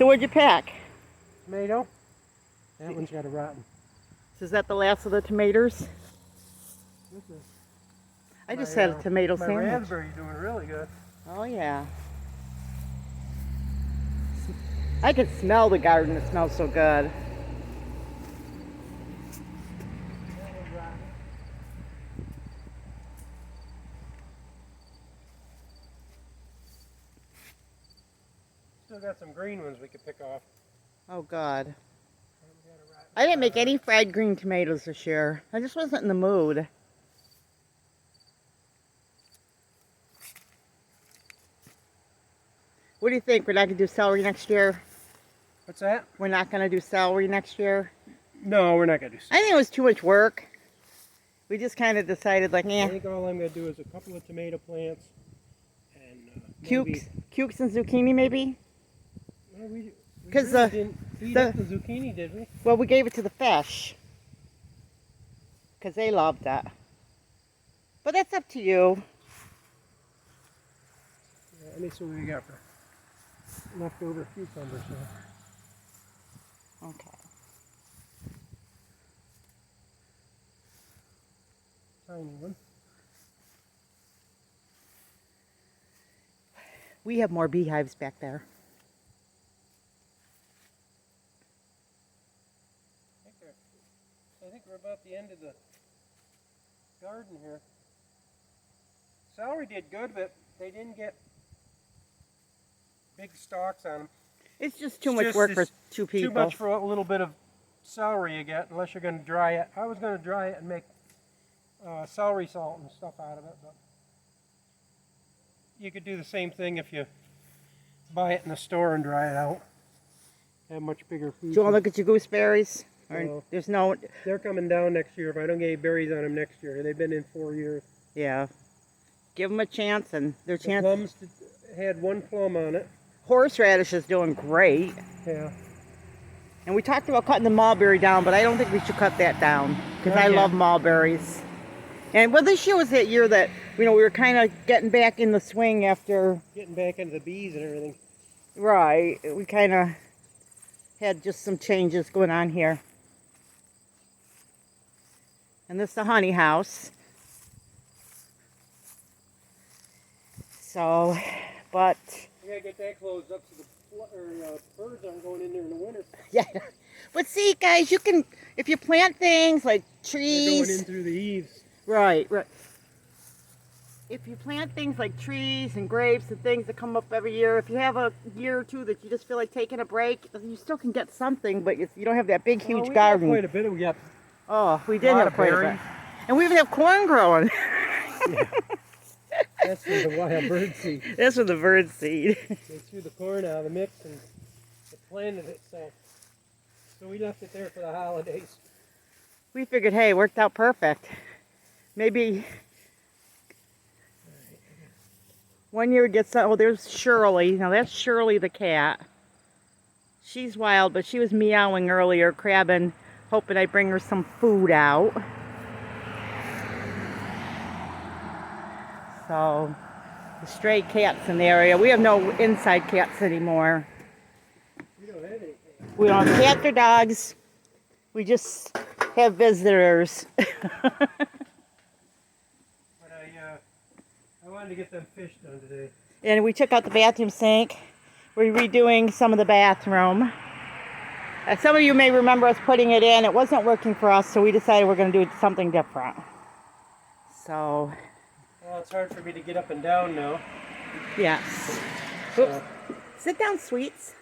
So what'd you pack? Tomato. That one's got a rotten. So is that the last of the tomatoes? This is I just had a tomato my sandwich. raspberry's doing really good. Oh yeah. I can smell the garden. It smells so good. Still got some green ones we could pick off. Oh God. I didn't make any fried green tomatoes this year. I just wasn't in the mood. What do you think? We're not going to do celery next year? What's that? We're not going to do celery next year? No, we're not going to do I think it was too much work. We just kind of decided like, I think all I'm going to do is a couple of tomato plants and Cukes and zucchini maybe? Well, we 'Cause really didn't eat up the zucchini, did we? Well, we gave it to the fish. Because they loved that. But that's up to you. Yeah, let me see what we got for leftover cucumbers here. Okay. Tiny one. We have more beehives back there. I think we're about the end of the garden here. Celery did good, but they didn't get big stalks on them. It's just too much work for two people. Too much for a little bit of celery you get, unless you're going to dry it. I was going to dry it and make celery salt and stuff out of it, but you could do the same thing if you buy it in the store and dry it out. Have much bigger pieces. Do you want to look at your gooseberries? Or there's no... They're coming down next year if I don't get berries on them next year. They've been in 4 years. Yeah. Give them a chance, and their chance... The plums had one plum on it. Horseradish is doing great. Yeah. And we talked about cutting the mulberry down, but I don't think we should cut that down. Because I love mulberries. And well, this year was that year that, you know, we were kind of getting back in the swing after... Getting back into the bees and everything. Right. We kind of had just some changes going on here. And this is the honey house. So, but... We gotta get that closed up so the birds aren't going in there in the winter. Yeah. But see, guys, you can, if you plant things like trees... They're going in through the eaves. Right, right. If you plant things like trees and grapes and things that come up every year, if you have a year or two that you just feel like taking a break, you still can get something, but you don't have that big, huge garden. We got quite a bit. We got we did have quite a bit. And we even have corn growing. Yeah. That's from the wild bird seed. That's from the bird seed. They threw the corn out of the mix and it planted itself. So we left it there for the holidays. We figured, hey, it worked out perfect. Maybe one year it gets, oh, there's Shirley. Now that's Shirley the cat. She's wild, but she was meowing earlier, crabbing, hoping I bring her some food out. So, the stray cats in the area. We have no inside cats anymore. We don't have any cats. We don't have cats or dogs. We just have visitors. But I wanted to get them fish done today. And we took out the bathroom sink. We're redoing some of the bathroom. Some of you may remember us putting it in. It wasn't working for us, so we decided we're going to do something different. So... Well, it's hard for me to get up and down now. Yes. Oops. Sit down, sweets.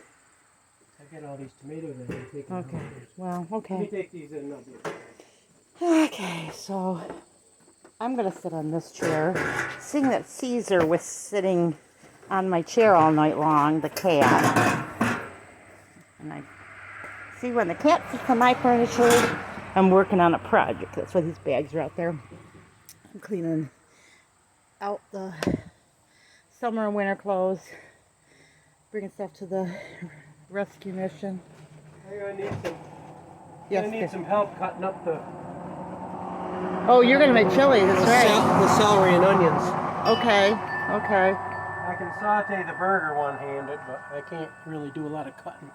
I get all these tomatoes I can take. Okay. Well, okay. Let me take these in and I'll be okay. Okay, so I'm going to sit on this chair. Seeing that Caesar was sitting on my chair all night long, the cat. And I see when the cat sits on my furniture, I'm working on a project. That's why these bags are out there. I'm cleaning out the summer and winter clothes, bringing stuff to the rescue mission. I'm gonna need some. Yes, I need some help cutting up the. Oh, you're gonna make chili. That's right. The celery and onions. Okay. Okay. I I can saute the burger one-handed, but I can't really do a lot of cutting.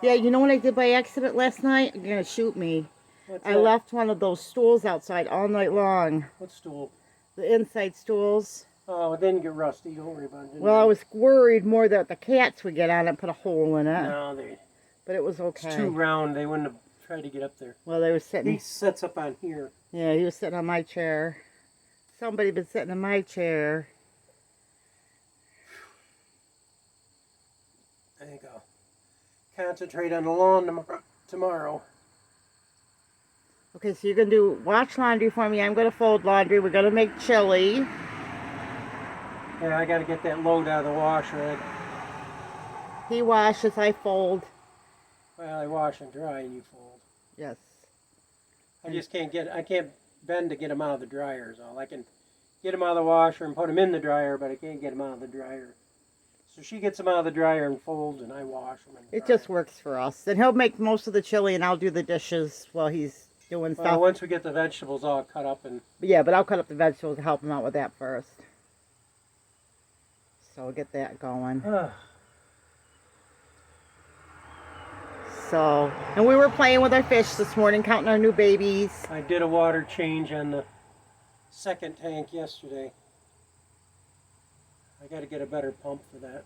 Yeah, you know what I did by accident last night? You're gonna shoot me. What's I that? left one of those stools outside all night long. What stool? The inside stools. Oh, it didn't get rusty. Don't worry about it. Well, I was worried more that the cats would get on it and put a hole in it. No, But it was it's okay. too round. They wouldn't have tried to get up there. Well, they were He sitting. sits up on here. Yeah, he was sitting on my chair. Somebody been sitting in my chair. I think I'll concentrate on the lawn tomorrow. Okay, so you're gonna wash laundry for me. I'm gonna fold laundry. We're gonna make chili. Yeah, I got to get that load out of the washer. He washes, I fold. Well, I wash and dry, and you fold. Yes. I just I can't bend to get them out of the dryer is all. I can get them out of the washer and put them in the dryer, but I can't get them out of the dryer. So she gets them out of the dryer and folds, and I wash them. And It dry just works for us. And he'll make most of the chili, and I'll do the dishes while he's doing Well, stuff. once we get the vegetables all cut up and Yeah, but I'll cut up the vegetables to help him out with that first. So we'll get that going. So, and we were playing with our fish this morning, counting our new babies. I did a water change on the second tank yesterday. I got to get a better pump for that.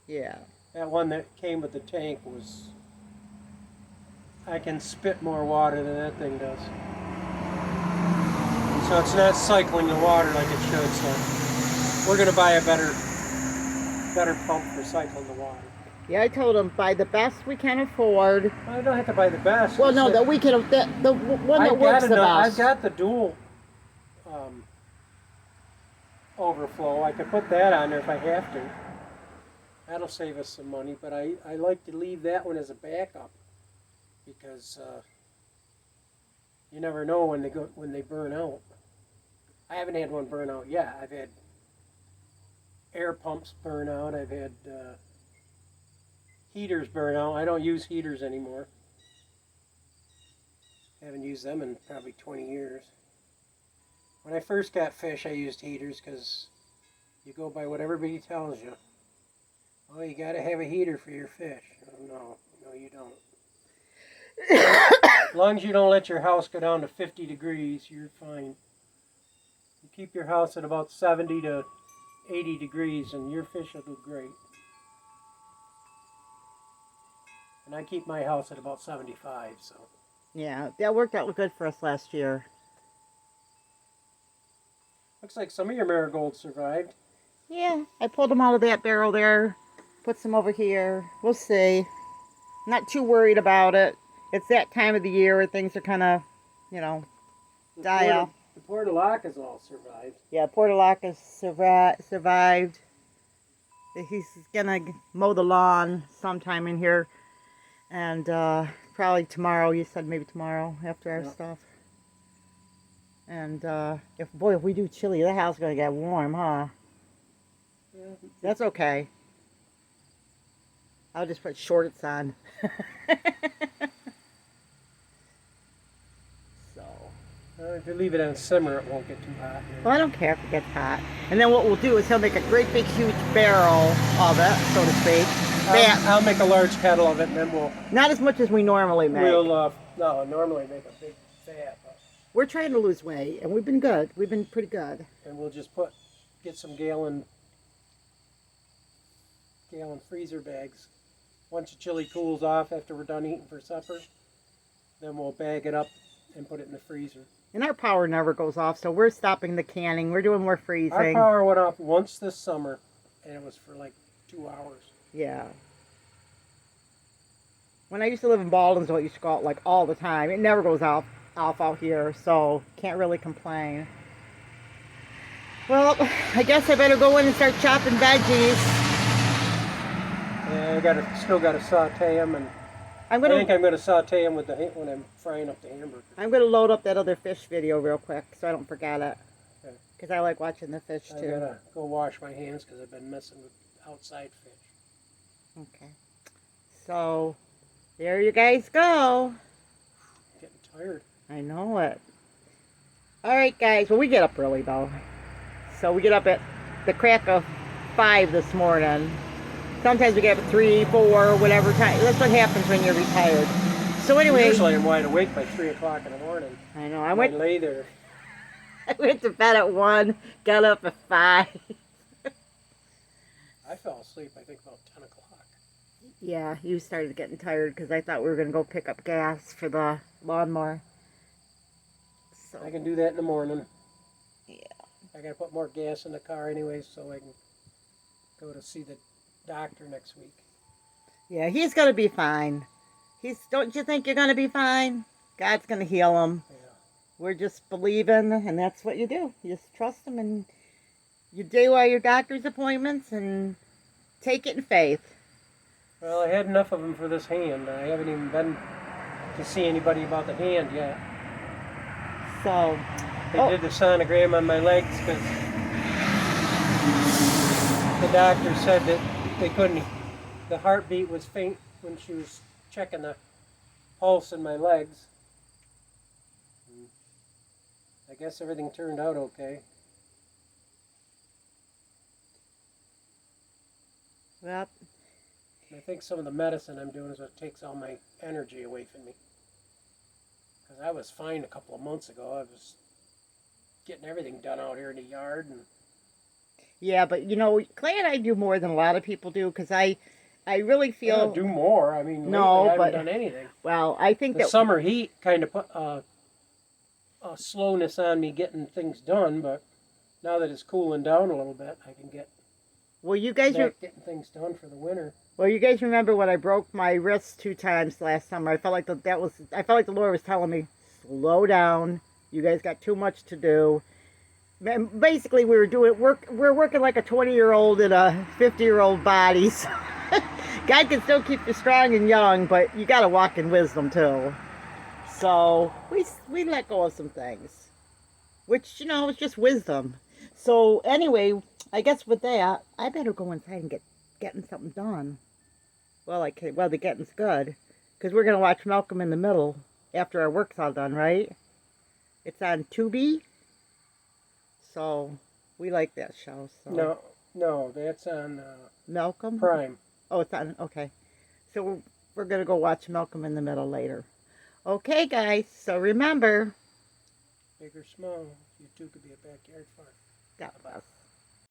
Yeah. That one that came with the tank was... I can spit more water than that thing does. So it's not cycling the water like it should, so we're going to buy a better pump for cycling the water. Yeah, I told him buy the best we can afford. I don't have to buy the best. Well, no, that we can, the one that works the I've best. got the dual overflow. I could put that on there if I have to. That'll save us some money, but I like to leave that one as a backup because you never know when they burn out. I haven't had one burn out yet. I've had air pumps burn out. I've had heaters burn out. I don't use heaters anymore. Haven't used them in probably 20 years. When I first got fish, I used heaters because you go by what everybody tells you. Oh, you got to have a heater for your fish. Oh, no, you don't. As long as you don't let your house go down to 50 degrees, you're fine. You keep your house at about 70 to 80 degrees and your fish will do great. And I keep my house at about 75, so. Yeah, that worked out good for us last year. Looks like some of your marigolds survived. Yeah, I pulled them out of that barrel there, put some over here. We'll see. Not too worried about it. It's that time of the year where things are kind of, die off. The portulacas all survived. Yeah, Portulaca survived. He's gonna mow the lawn sometime in here, and probably tomorrow. You said maybe tomorrow after our stuff. And if we do chili, the house is gonna get warm, huh? Yeah. That's okay. I'll just put shorts on. So. If you leave it on simmer, it won't get too hot. Well, I don't care if it gets hot. And then what we'll do is he'll make a great big huge barrel of it, so to speak. I'll make a large kettle of it, and then we'll... Not as much as we normally make. We'll, normally make a big fat. We're trying to lose weight, and we've been good. We've been pretty good. And we'll just get some gallon freezer bags. Once the chili cools off after we're done eating for supper, then we'll bag it up and put it in the freezer. And our power never goes off, so we're stopping the canning. We're doing more freezing. Our power went off once this summer, and it was for like 2 hours. Yeah. When I used to live in Baldwinsville, it used to go out like all the time. It never goes off out here, so can't really complain. Well, I guess I better go in and start chopping veggies. Yeah, still gotta saute them, and I think I'm gonna saute them when I'm frying up the hamburger. I'm gonna load up that other fish video real quick so I don't forget it. Okay. Because I like watching the fish too. I gotta go wash my hands because I've been messing with outside fish. Okay. So, there you guys go. Getting tired. I know it. Alright guys, well we get up early though. So we get up at the crack of 5 this morning. Sometimes we get up at 3, 4, whatever time. That's what happens when you're retired. So anyway, Usually I'm wide awake by 3 o'clock in the morning. I know I I went lay there. I went to bed at 1, got up at 5. I fell asleep, I think, about 10 o'clock. Yeah, you started getting tired because I thought we were going to go pick up gas for the lawnmower. So I can do that in the morning. yeah. I gotta put more gas in the car anyway, so I can go to see the doctor next week. Yeah, he's going to be fine. Don't you think you're going to be fine? God's going to heal him. Yeah. We're just believing, and that's what you do. You just trust him, and you do all your doctor's appointments, and take it in faith. Well, I had enough of them for this hand. I haven't even been to see anybody about the hand yet. So, They did the sonogram on my legs because the doctor said that they couldn't. The heartbeat was faint when she was checking the pulse in my legs. I guess everything turned out okay. well, I think some of the medicine I'm doing is what takes all my energy away from me. Because I was fine a couple of months ago. I was getting everything done out here in the yard. And yeah, but you know, Clay and I do more than a lot of people do because I really I feel. don't do more. I mean, No, lately I but- haven't done anything. Well, I think The that. summer heat kind of put a slowness on me getting things done, but now that it's cooling down a little bit, I can get Well, you guys back getting things done for the winter. Well, you guys remember when I broke my wrist 2 times last summer? I felt like I felt like the Lord was telling me, slow down. You guys got too much to do. And basically, we were doing work. We're working like a 20-year-old in a 50-year-old body. So God can still keep you strong and young, but you got to walk in wisdom too. So we let go of some things, which is just wisdom. So anyway, I guess with that, I better go inside and getting something done. Well, the getting's good, because we're gonna watch Malcolm in the Middle after our work's all done, right? It's on Tubi, so we like that show. So No, that's on Malcolm. Prime. Oh, it's on. Okay, so we're gonna go watch Malcolm in the Middle later. Okay, guys. So remember, Big or small, you too could be a backyard farm. God bless.